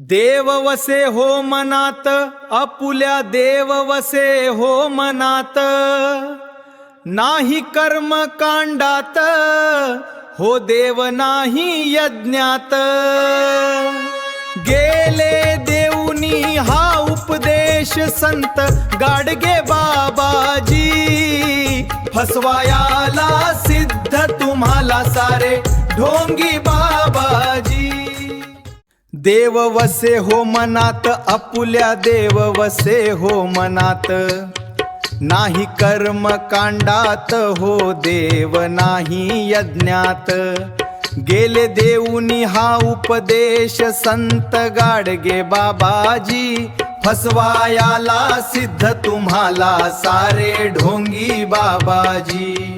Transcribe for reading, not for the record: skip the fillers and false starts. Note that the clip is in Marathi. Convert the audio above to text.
देव वसे हो मनात, आपुल्या देव वसे हो मनात, नाही कर्म कांडात, हो देव नाही यज्ञात। गेले देऊनी हा उपदेश संत गाडगे बाबाजी, फसवायाला सिद्ध तुम्हाला सारे ढोंगी बाबाजी। देव वसे हो मनात, आपुल्या देव वसे हो मनात, नाही कर्म कांडात, हो देव नाही यज्ञात। गेले देऊनी हा उपदेश संत गाडगे बाबाजी, फसवायाला सिद्ध तुम्हाला सारे ढोंगी बाबाजी।